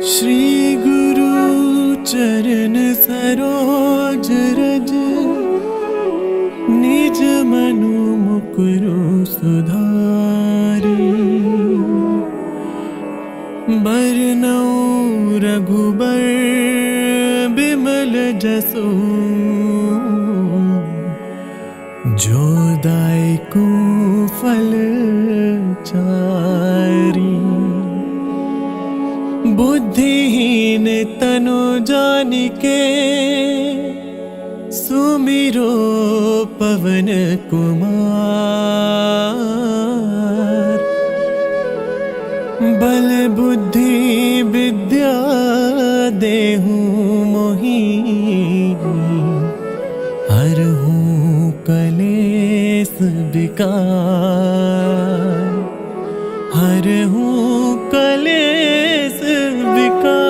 श्री गुरु चरण सरोज रज, निज मनु मुकुरु सुधारी। बरनउँ रघुबर बिमल जसु, जो दायकु फल चारी। बुद्धिहीन तनु जानिके, सुमिरो पवन कुमार। बल बुद्धि विद्या देहु मोहि, हरहु कलेस विकार। हरहु कलेस विकार।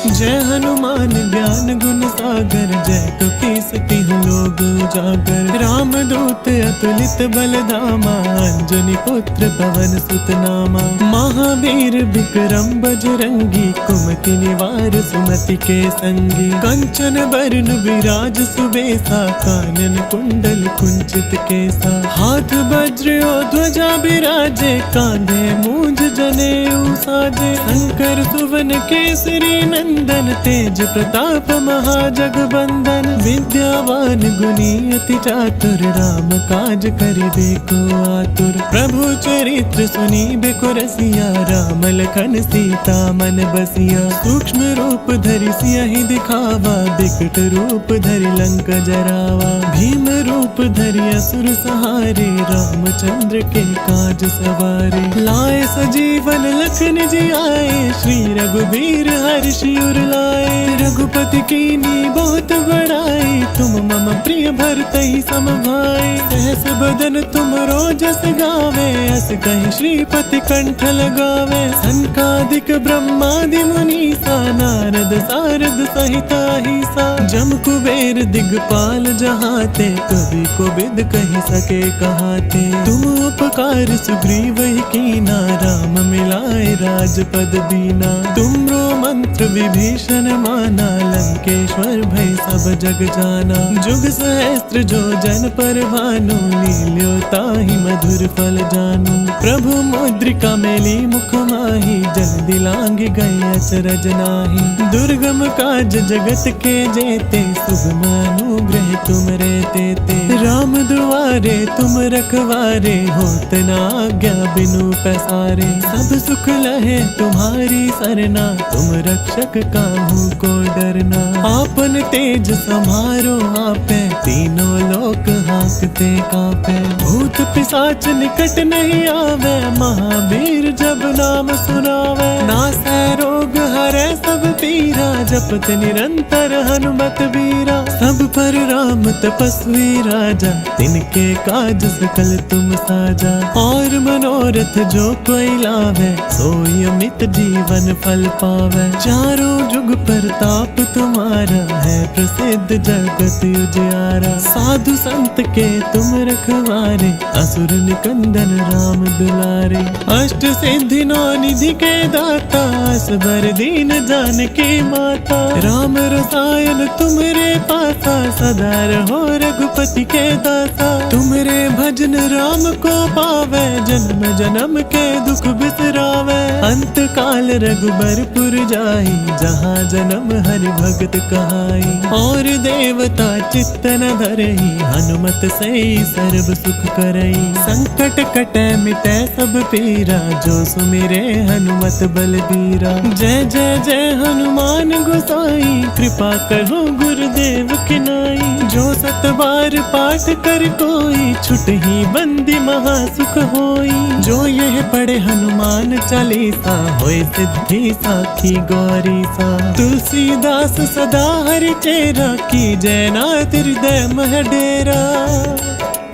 जय हनुमान ज्ञान गुण सागर, जय कपीस तिहुँ लोक उजागर। राम दूत अतुलित बल धामा, अंजनी पुत्र पवन सुत नामा। महावीर विक्रम बजरंगी, कुमति निवार सुमति के संगी। कंचन बरन विराज सुबेसा, कानन कुंडल कुंचित केसा। हाथ वज्र और ध्वजा बिराजे, कांधे मूंज जनेऊ साजे। शंकर सुवन केसरी नंदन, तेज प्रताप महाजगबंदन। विद्यावान गुणी अति चातुर, राम काज करिबे को आतुर। प्रभु चरित्र सुनिबे को रसिया, राम लखन सीता मन बसिया। सूक्ष्म रूप धरि सियहि दिखावा, बिकट रूप धरि लंक जरावा। भीम रूप धरि असुर सहारे, रामचंद्र के काज सवारे। लाए सजीवन लखन जियाए, श्री रघुबीर हर्षि उर लाए। रघुपति कीनी बहुत बड़ाई, तुम मम प्रिय भरतहि सम भाई। सहस बदन तुम रोजस गावे, अस कहि श्रीपति कंठ लगावे। सनकादिक ब्रह्मादि मुनीसा, नारद सारद सहित अहिसा। जम कुबेर दिगपाल जहाते, कवि कोविद कहि सके कहाते। तुम उपकार सुग्रीव कीना, राम मिलाए राजपद दीना। तुमरो मंत्र विभीषण माना, लंकेश्वर भय सब जग जाना। जुग सहस्त्र जो जन पर भानु, लील्यो ताहि मधुर फल जानु। प्रभु मुद्रिका मेली मुख माहि, जल दिलांघि गए अचरज नाहि। दुर्गम काज जगत के जेते, सुगम अनुग्रह तुम रे तेते। राम दुआरे तुम रखवारे, होत न आज्ञा बिनु पैसारे। सब सुख लहे तुम्हारी सरना, तुम रक्षक काहू को डरना। आपन तेज समारो आपे, तीनों लोक हांकते कांपे। भूत पिशाच निकट नहीं आवे, महावीर जब नाम सुनावे। नासै रोग हरै सब पीरा, जपत निरंतर हनुमत बीरा। सब पर राम तपस्वी राजा, तिनके काज सकल तुम साजा। और मनोरथ जो कोई लावे, सोई अमित जीवन फल पावे। चारों जुग प्रताप तुम्हारा, है प्रसिद्ध जगत उजियारा। साधु संत के तुम रखवारे, असुर निकंदन राम दुलारे। अष्ट सिद्धि नौ निधि के दाता, असबर दीन जानकी माता। राम रसायन तुमरे पासा, सदा रहो रघुपति के दासा। तुमरे भजन राम को पावे, जन्म जन्म के दुख बिसरावे। अंत काल रघुबरपुर जाई, जहाँ जन्म हरि भगत कहाई। और देवता चित्त न धरई, हनुमत सई सर्व सुख करई। संकट कटै मिटै सब पीरा, जो सुमिरे हनुमत बलबीरा। जय जय जय हनुमान गोसाई, कृपा करो गुरुदेव की नाई। जो सत बार पाठ कर कोई, छुटहि बंदी महा सुख होई। जो यह पढ़े हनुमान चालीसा, होय सिद्धि साखी गौरी सा। तुलसीदास सदा हरि चेरा, की जय नाथ हृदय मह डेरा।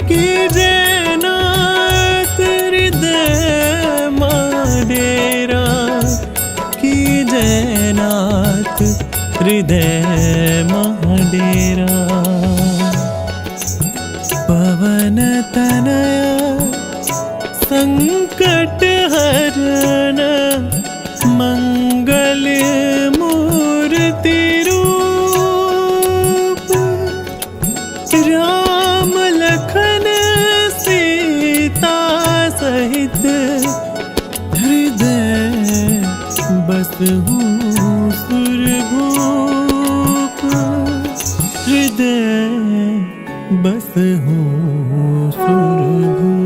की जय नाथ हृदय मह डेरा। की जय नाथ हृदय मह डेरा। पवन तनया संकट हरण, मंगल मूर्ति रूप राम लखन सीता सहित हृदय बसहु सुरभूप हृदय बसहु सुरभूप।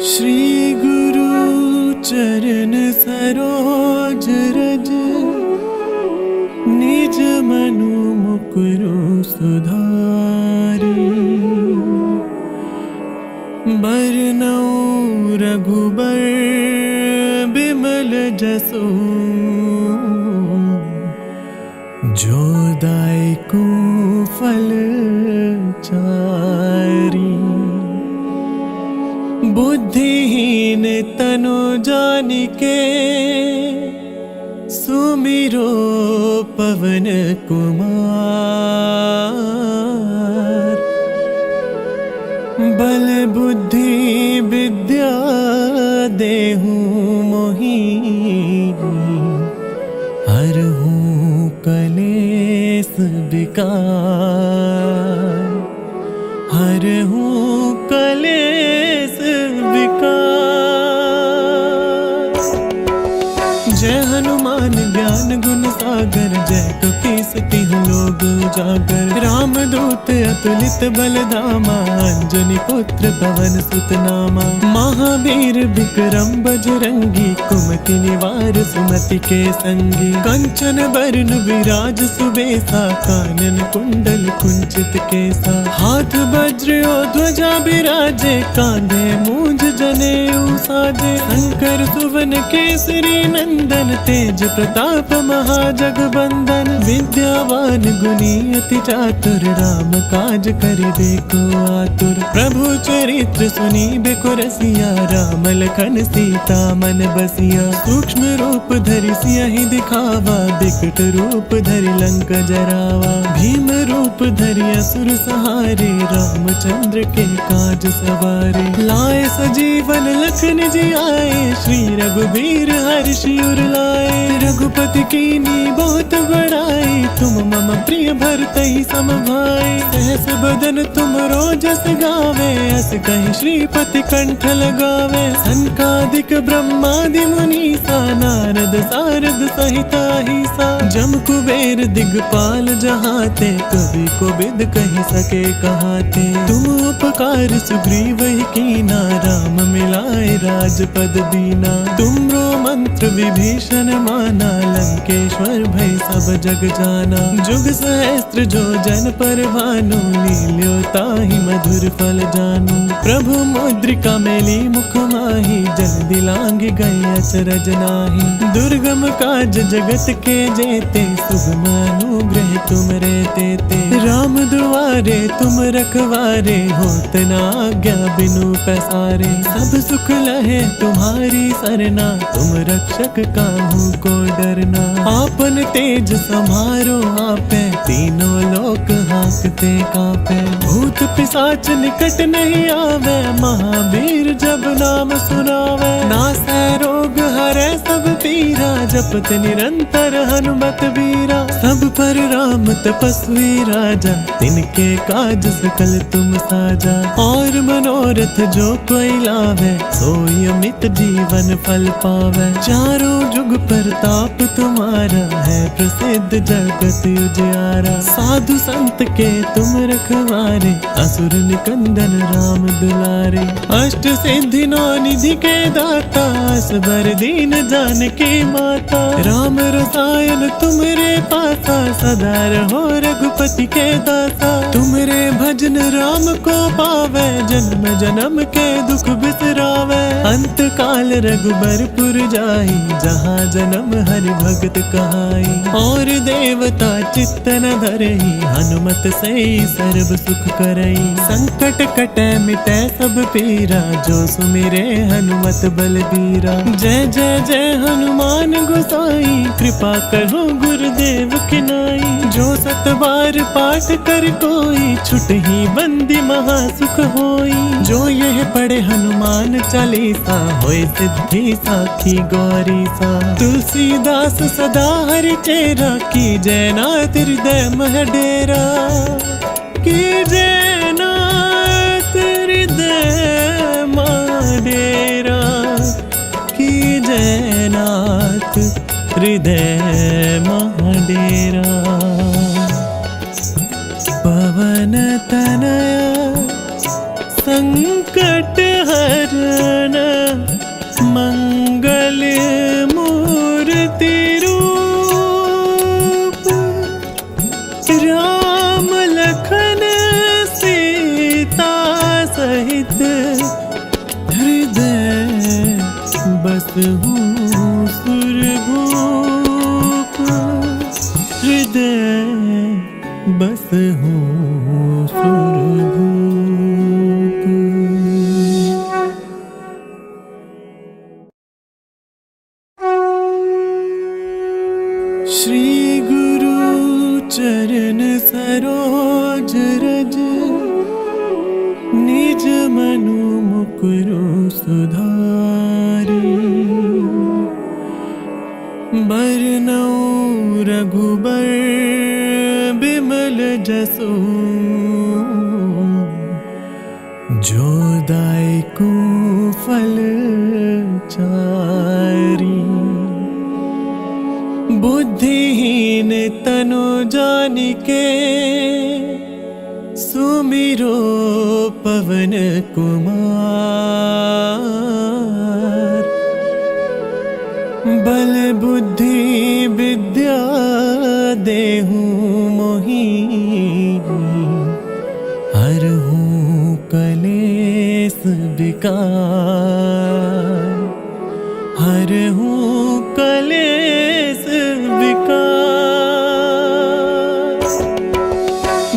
श्री गुरु चरण सरोज रज निज मनु मुकुरु सुधारी बरनउँ रघुबर बिमल जसु जो दायकु फल चारी बुद्धिहीन तनु जानिके सुमिरो पवन कुमार बल बुद्धि विद्या देहु मोहि हरहु कलेस विकार हरहु कलेस विकार। जय हनुमान ज्ञान गुण सागर जय कपीस तिहुँ लोक उजागर रामदूत अतुलित बलधामा अंजनी पुत्र पवन सुत नामा महावीर विक्रम बजरंगी कुमति निवार सुमति के संगी कंचन बरन विराज सुबेसा कानन कुंडल कुंचित केसा हाथ वज्र और ध्वजा बिराजे कांधे मूंज जनेऊ साजे शंकर सुवन केसरी नंदन तेज प्रताप महाजगबंदन विद्यावान गुणी अति चातुर राम काज करिबे को आतुर प्रभु चरित्र सुनिबे को रसिया राम लखन सीता मन बसिया सूक्ष्म रूप धरि सियहि दिखावा बिकट रूप धरि लंक जरावा भीम रूप धरि असुर सहारे रामचंद्र के काज सवारे लाए सजीवन लखन जी आए श्री रघुबीर हर्षि उर लाए रघुपति कीनी बहुत बड़ाई तुम मम प्रिय भरतहि सम भाई सहस बदन तुम रोजस गावे अस कहि श्रीपति कंठ लगावे सनकादिक ब्रह्मादि मुनीसा नारद सारद सहिता हिसा जम कुबेर दिगपाल जहाते कवि कोबिद कहि सके कहाते तुम उपकार सुग्रीव कीना राम मिलाए राजपद दीना तुमरो मंत्र विभीषण माना लंकेश्वर भय सब जग जाना जुग सहस्त्र जो जन पर भानु लील्यो ताहि मधुर फल जानू प्रभु मुद्रिका मेली मुख माहि जल दिलांग गए अचरज नाही दुर्गम काज जगत के जेते सुगम अनुग्रह तुम रे तेते राम दुआरे तुम रखवारे होत न आज्ञा बिनु पैसारे सब सुख लहे तुम्हारी सरना तुम रक्षक काहू को डरना आपन तेज समारो आपे तीनों लोक हांकते कांपे भूत पिशाच निकट नहीं आवे महावीर जब नाम सुनावे नासै रोग हरै सब पीरा जपत निरंतर हनुमत बीरा सब पर राम तपस्वी राजा तिनके काज सकल तुम साजा और मनोरथ जो कोई लावे सोई अमित जीवन फल पावे चारों जुग प्रताप तुम्हारा है प्रसिद्ध जगत उजियारा साधु संत के तुम रखवारे असुर निकंदन राम दुलारे अष्ट सिद्धि नौ निधि के दाता असबर दीन जानकी माता राम रसायन तुमरे पासा सदा रहो रघुपति के दाता तुमरे भजन राम को पावे जन्म जन्म के दुख बिसरावे अंत काल रघुबरपुर जाई जहाँ जन्म हरि भगत कहाई और देवता चित्त न धरई हनुमत सई सर्व सुख करई संकट कटै मिटै सब पीरा जो सुमिरे हनुमत बलबीरा जय जय जय हनुमान गोसाई कृपा करो गुरुदेव की नाई जो 7 बार पाठ कर कोई छुट ही बंदी महासुख होई। जो यह पढ़े हनुमान चालीसा होए सिद्धि साखी गौरी सा। तुलसीदास सदा हरि चेरा की जयनाथ हृदय मह डेरा। की जयनाथ हृदय मह डेरा। की जयनाथ हृदय मह डेरा। पवन तनया संकट हरण मंगल मूर्ति रूप। राम लखन सीता सहित हृदय बसहु सुरभूप। हृदय बसहु सुरभूप। श्री गुरु चरण सरोज रज। निज मनु मुकुरु सुधारी। बरनउँ रघुबर बिमल जसु। जो दायकु फल चारी। बुद्धिहीन तनु जानिके सुमिरो पवन कुमार। बल बुद्धि विद्या देहु मोहि। हरहु कलेस विकार। हरहु कलेस विकार।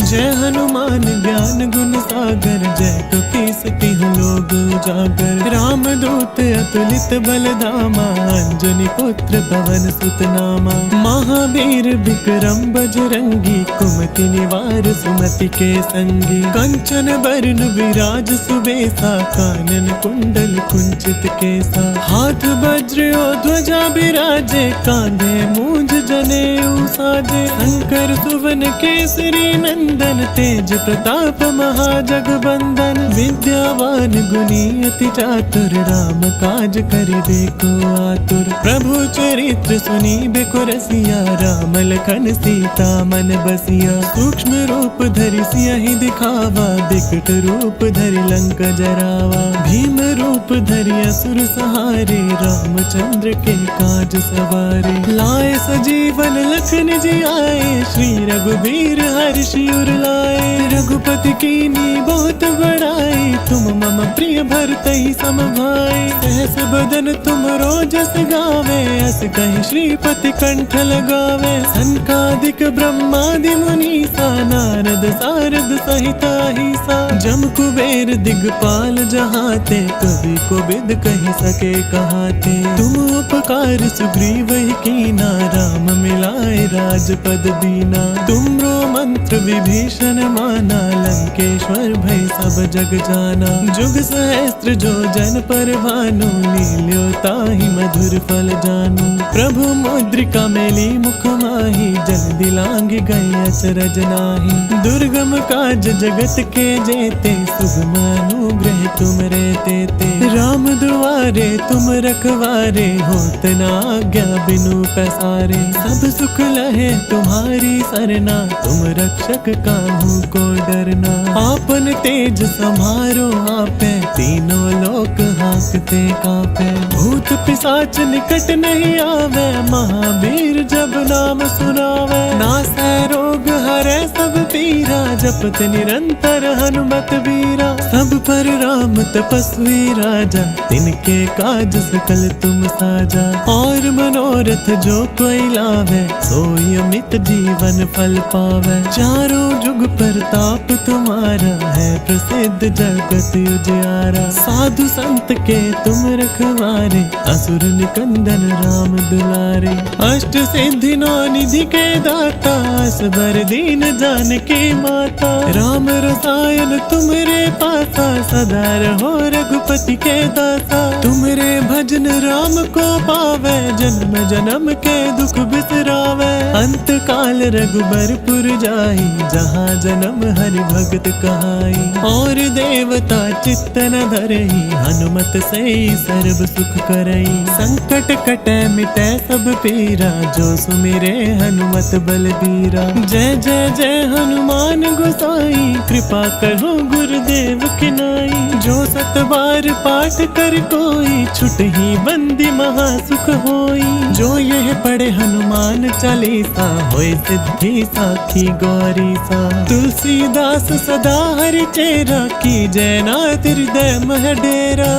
जय हनुमान ज्ञान गुण सागर। जय कपीस तिहु लोक उजागर। राम दूत अतुलित बल धामा। अंजनी पुत्र पवन सुत नामा। महावीर विक्रम बजरंगी। कुमति निवार सुमति के संगी। कंचन बरन विराज सुबेसा। कानन कुंडल कुंचित केसा। हाथ वज्र और ध्वजा बिराजे। कांधे मूंज जनेऊ साजे। शंकर सुवन केसरी नंदन। तेज प्रताप महाजगबंदन। विद्यावान गुणी अति चातुर। राम काज करिबे को आतुर। प्रभु चरित्र सुनीबे को रसिया। राम लखन सीता मन बसिया। सूक्ष्म रूप धरि सियहि दिखावा। बिकट रूप धरि लंक जरावा। भीम रूप धरि असुर सहारे। रामचंद्र के काज सवारे। लाए सजीवन लखन जियाए। श्री रघुबीर हर्षि उर लाए। रघुपति कीन्ही बहुत बड़ाई। तुम मम प्रिय भरतहि सम भाई। सहस बदन तुम रोजस गावे। अस कहि श्रीपति कंठ लगावे। सनकादिक ब्रह्मादि मुनीसा। नारद सारद सहित अहिसा। जम कुबेर दिगपाल जहाते। कवि कोविद कहि सके कहाते। तुम उपकार सुग्रीवहि कीना। राम मिलाए राजपद दीना। तुमरो मंत्र विभीषण माना। लंकेश्वर भय सब जग जाना। जुग सहस्त्र जो जन पर भानु। लील्यो ताहि मधुर फल जानु। प्रभु मुद्रिका मेली मुख माहि। जल दिलांग गए अचरज नाहि। दुर्गम काज जगत के जेते। सुगम अनुग्रह तुम रे तेते। राम दुआरे तुम रखवारे। होत न आज्ञा बिनु पैसारे। सब सुख लहे तुम्हारी सरना। तुम रक्षक काहू को डरना। आपन तेज समारो आपे। तीनों लोक हांकते कांपे। भूत पिशाच निकट नहीं आवे। महावीर जब नाम सुनावे। नासै रोग हरै सब पीरा, जपत निरंतर हनुमत वीरा। सब पर राम तपस्वी राजा, तिनके काज सकल तुम साजा। और मनोरथ जो कोई लावे, सोई अमित जीवन फल पावे। चारों जुग प्रताप तुम्हारा, है प्रसिद्ध जगत उजियारा। साधु संत के तुम रखवारे, असुर निकंदन राम दुलारे। अष्ट सिद्धि नौ निधि के दाता, असबर दीन जानकी माता। राम रसायन तुमरे पासा, सदा रहो रघुपति के दासा। तुमरे भजन राम को पावे, जन्म जन्म के दुख बिसरावे। अंत काल रघुबरपुर जाई, जहाँ जन्म हरि भगत कहाई। और देवता चित्त न धरई, हनुमत से सर्व सुख करई। संकट कटे मिटे सब पीरा, जो सुमिरे हनुमत बलबीरा। जय जय जय हनुमान गोसाई, कृपा करो गुरुदेव की नाई। जो सत बार पाठ कर कोई, छुटहि बंदी महा सुख होई। जो यह पढ़े हनुमान चालीसा, होय सिद्धि साखी गौरी सा। तुलसीदास सदा हरि चेरा, की जय नाथ हृदय मह डेरा।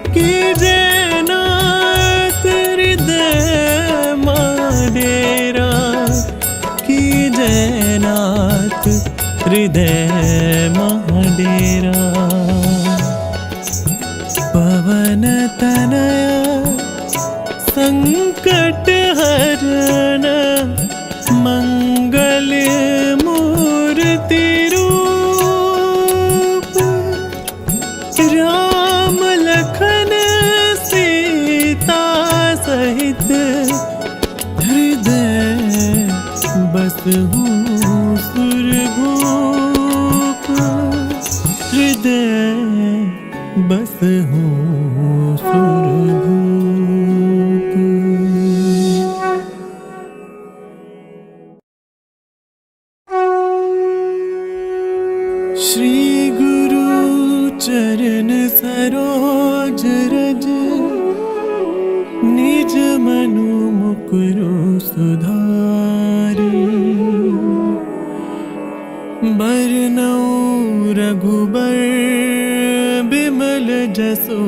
की जय नाथ हृदय मह डेरा। की जय नाथ हृदय मह डेरा। पवन तनया संकट हरण, मंगल मूर्ति रूप। राम लखन सीता सहित, हृदय बसहु सुरभूप। हृदय बसहु सुरभूप। श्री गुरु चरण सरोज रज, निज मनु मुकुरु सुधारि। बरनउँ रघुबर बिमल जसु,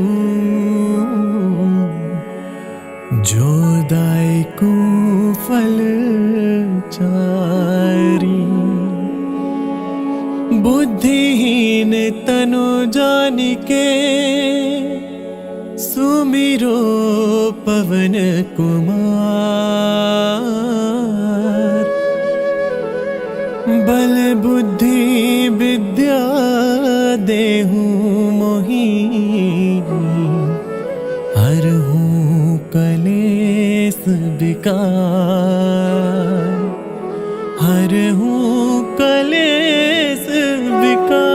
जो दायकु फल चारि। बुद्धिहीन तनु जानिके, सुमिरो पवन कुमार। बल बुद्धि विद्या देहु मोहि, हरहु कलेस विकार। हरहु कलेस विकार।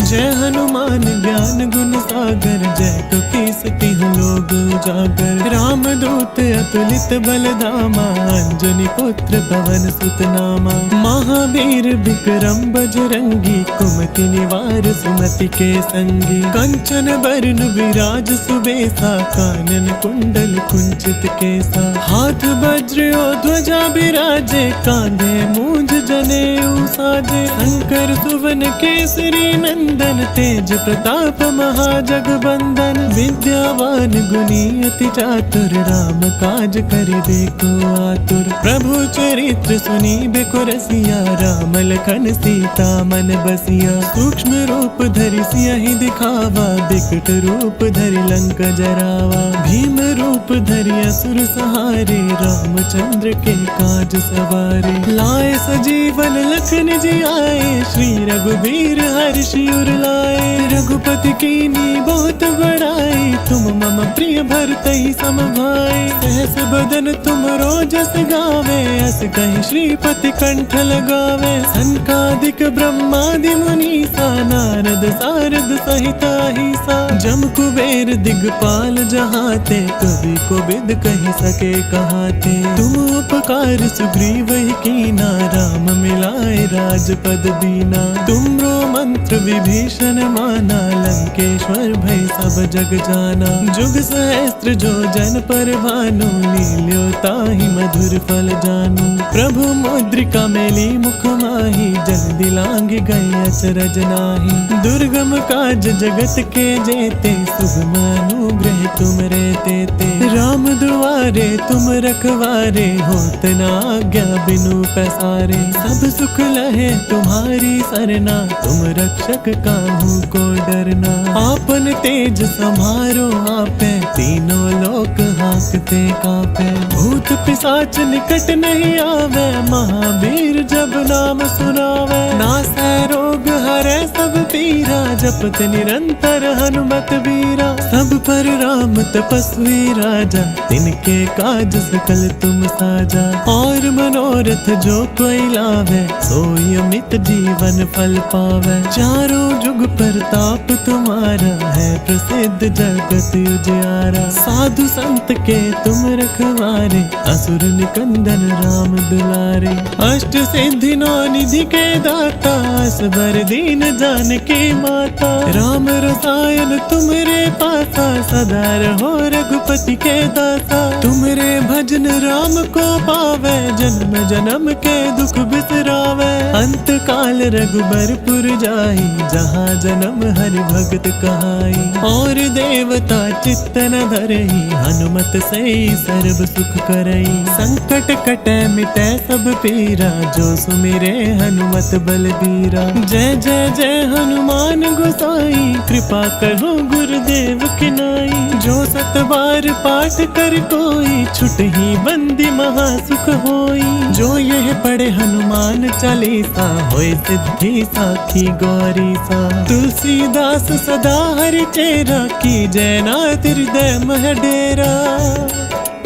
जय हनुमान ज्ञान गुण सागर, जय कपीस तिहुँ लोक उजागर। राम दूत अतुलित बल धामा, अंजनी पुत्र पवन सुत नामा। महावीर विक्रम बजरंगी, कुमति निवार सुमति के संगी। कंचन बरन विराज सुबेसा, कानन कुंडल कुंचित केसा। हाथ वज्र और ध्वजा बिराजे, कांधे मूंज जनेऊ साजे। शंकर सुवन केसरी नंदन, तेज प्रताप महाजगबंदन। विद्यावान गुणी अति चातुर, राम काज करिबे को आतुर। प्रभु चरित्र सुनिबे को रसिया, राम लखन सीता मन बसिया। सूक्ष्म रूप धरि सियहि दिखावा, बिकट रूप धरि लंक जरावा। भीम रूप धरि असुर सहारे, रामचंद्र के काज सवारे। लाए सजीवन लखन जियाए, श्री रघुबीर हर्षि उर लाए। रघुपति कीन्ही बहुत बड़ाई, तुम मम प्रिय भरतहि सम भाई। सहस बदन तुमरो जस गावे, अस कहि श्रीपति कंठ लगावे। सनकादिक ब्रह्मादि मुनीसा, नारद सारद सहित अहिसा। जम कुबेर दिगपाल जहाते, कवि कोविद कहि सके कहाते। तुम उपकार सुग्रीव ही कीना, राम मिलाए राजपद दीना। तुमरो मंत्र विभीषण माना, लंकेश्वर भय सब जग जाना। जुग सहस्त्र जो जन पर भानु, लील्यो ताहि मधुर फल जानू। प्रभु मुद्रिका मेली मुख माही, जल दिलांग गए अचरज नाही। दुर्गम काज जगत के जेते, शुभ अनुग्रह तुम रे तेते। राम दुआरे तुम रखवारे, होत न आज्ञा बिनु पैसारे। सब सुख लहे तुम्हारी सरना, तुम रक्षक काहू को डरना। आपन तेज समारो आपे, तीनों लोक हाँकते कापे। भूत पिशाच निकट नहीं आवे, महावीर जब नाम सुनावे। नासै रोग हरै सब पीरा, जपत निरंतर हनुमत बीरा। सब पर राम तपस्वी राजा, तिनके काज सकल तुम साजा। और मनोरथ जो कोई लावे, सोई अमित जीवन फल पावे। चारों जुग प्रताप तुम्हारा, है प्रसिद्ध जगत उजियारा। साधु संत के तुम रखवारे, असुर निकंदन राम दुलारे। अष्ट सिद्धि नौ निधि के दाता, असबर दीन जानकी माता। राम रसायन तुमरे पासा, सदा रहो रघुपति के दासा। तुमरे भजन राम को पावे, जन्म जन्म के दुख बिसरावे। अंत काल रघुबरपुर जाई, जहाँ जन्म हरि भगत कहाई। और देवता चित्त न धरई, हनुमत से सर्व सुख करई। संकट कटे मिटे सब पीरा, जो सुमिरे हनुमत बलबीरा। जय जय जय हनुमान गोसाई, कृपा करो गुरुदेव की नाई। जो सत बार पाठ कर कोई, छुटहि बंदी महासुख होई। जो यह पढ़े हनुमान चालीसा, होय सिद्धि साखी गौरी सा। तुलसीदास सदा हरि चेरा, की जय नाथ हृदय मह डेरा।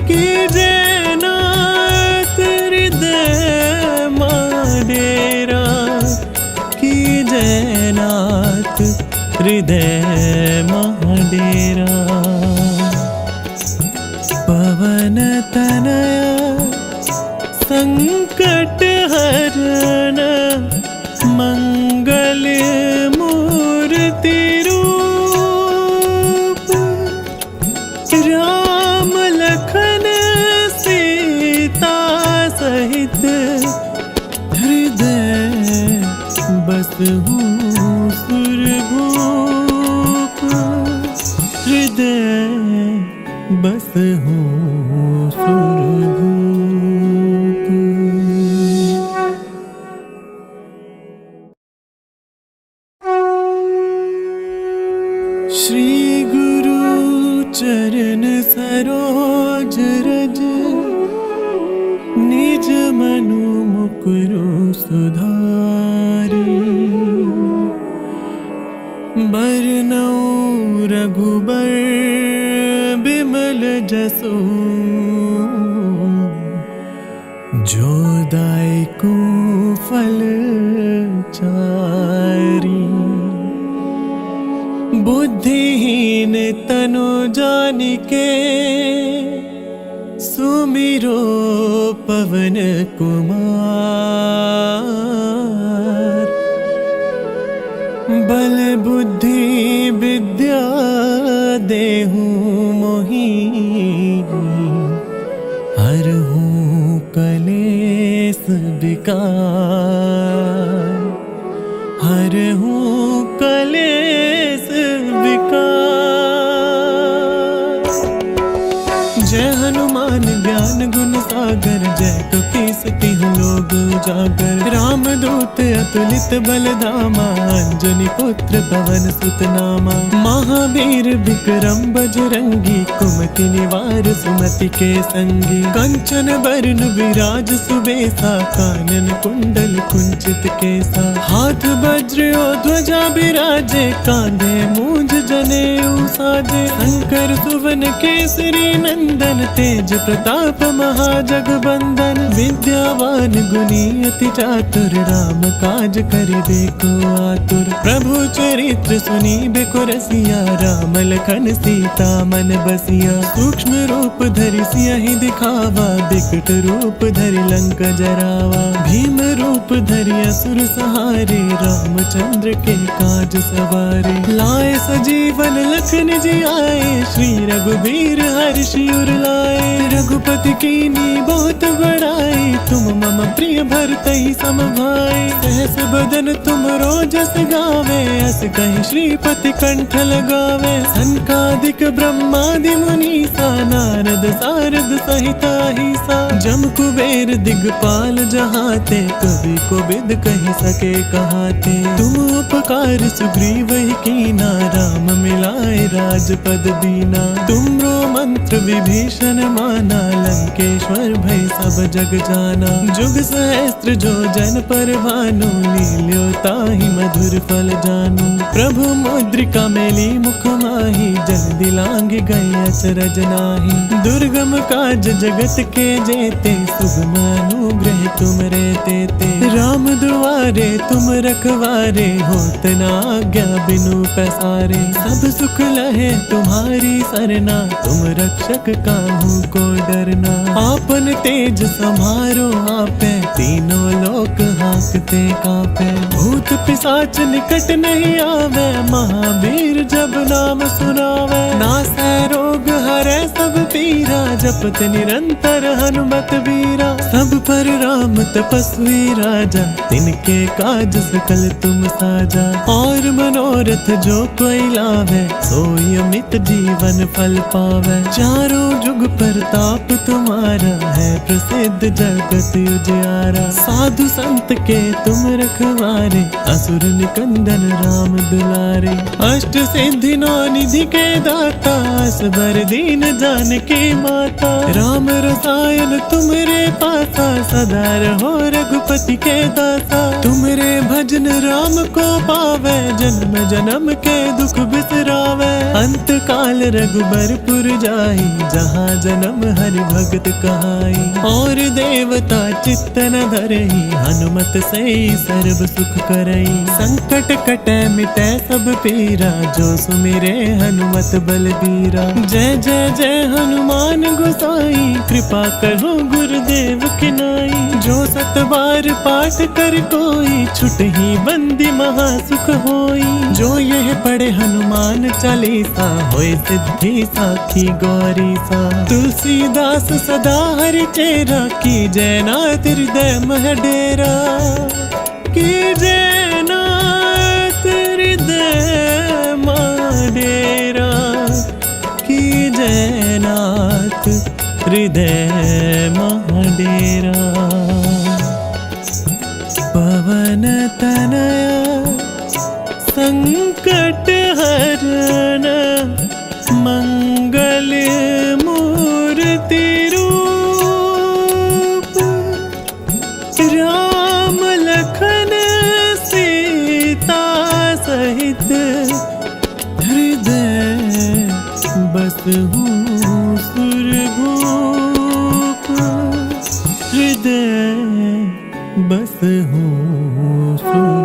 की जय नाथ हृदय मह डेरा। की जय नाथ हृदय मह डेरा। पवन तनया संकट हरण, मंगल मूर्ति रूप। राम लखन सीता सहित, हृदय बसहु सुरभूप। हृदय बसहु सुरभूप। श्री गुरु चरण सरोज रज, निज मनु मुकुरु सुधारी। बरनउँ रघुबर बिमल जसु, जो दायकु फल चारी। बुद्धिहीन तनु जानिके, सुमिरो पवन कुमार। बल बुद्धि विद्या देहु मोहि, हरहु कलेस विकार। हरहु कलेस विकार। जय हनुमान ज्ञान गुण सागर, जय कपीस तिहुँ लोक उजागर। राम दूत अतुलित बल धामा, अंजनी पुत्र पवन सुत नामा। महावीर विक्रम बजरंगी, कुमति निवार सुमति के संगी। कंचन बरन विराज सुबेसा, कानन कुंडल कुंचित केसा। हाथ वज्र और ध्वजा बिराजे, कांधे मूंज जनेऊ साजे। शंकर सुवन केसरी नंदन, तेज प्रताप महाजगबंदन। विद्यावान गुणी अति चातुर, राम काज करिबे को आतुर। प्रभु चरित्र सुनीबे को रसिया, राम लखन सीता मन बसिया। सूक्ष्म रूप धरि सियहि दिखावा, बिकट रूप धरि लंक जरावा। भीम रूप धरि असुर सहारे, रामचंद्र के काज सवारे। लाए सजीवन लखन जी आए, श्री रघुबीर हर्षि उर लाए। रघुपति कीनी बहुत बड़ाई, तुम मम प्रिय भरतहि सम भाई। सहस बदन तुम रोजस गावे, अस कहि श्रीपति कंठ लगावे। सनकादिक ब्रह्मादि मुनीसा, नारद सारद सहित अहिसा। जम कुबेर दिगपाल जहाते, कवि कोविद कहि सके कहाते। तुम उपकार सुग्रीव ही कीना, राम मिलाए राजपद दीना। तुमरो मंत्र विभीषण माना, लंकेश्वर भय सब जग जाना। जुग सहस्त्र जो जन पर भानु, लील्यो ताहि मधुर फल जानू। प्रभु मुद्रिका मेली मुख माही, जन दिलांग गए अचरज नाही। दुर्गम काज जगत के जेते, सुगम अनुग्रह तुम रे तेते। राम दुआरे तुम रखवारे, होत न आज्ञा बिनु पैसारे। सब सुख लहे तुम्हारी सरना, तुम रक्षक काहू को डरना। आपन तेज समारो आपे, तीनों लोक हांकते कांपे। भूत पिशाच निकट नहीं आवे, महावीर जब नाम सुनावे। नासै रोग हरै सब पीरा, जपत निरंतर हनुमत बीरा। सब पर राम तपस्वी राजा, तिनके काज सकल तुम साजा। और मनोरथ जो कोई लावे, सोई अमित जीवन फल पावे। चारों जुग प्रताप तुम्हारा, है प्रसिद्ध जगत उजियारा। साधु संत के तुम रखवारे, असुर निकंदन राम दुलारे। अष्ट सिद्धि नौ निधि के दाता, असबर दीन जानकी माता। राम रसायन तुमरे पासा, सदा रहो रघुपति के दासा। तुमरे भजन राम को पावे, जन्म जन्म के दुख बिसरावे। अंत काल रघुबरपुर जाई, जहाँ जन्म हरि भगत कहाई। और देवता चित्त न धरई, हनुमत से सर्व सुख करई। संकट कटै मिटै सब पीरा, जो सुमिरे हनुमत बलबीरा। जय जय जय हनुमान गोसाई, कृपा करो गुरुदेव की नाई। जो सत बार पाठ कर कोई, छुटहि बंदी महासुख होई। जो यह पढ़े हनुमान चालीसा, होय सिद्धि साखी गौरी सा। तुलसीदास सदा हरि चेरा, की जय नाथ हृदय मह डेरा। की जय नाथ हृदय मह डेरा। की जय नाथ हृदय मह डेरा। पवन तनया संकट हरण, मंगल मूर्ति रूप। राम लखन सीता सहित, हृदय बसहु सुरभूप। हृदय बसहु सुरभूप।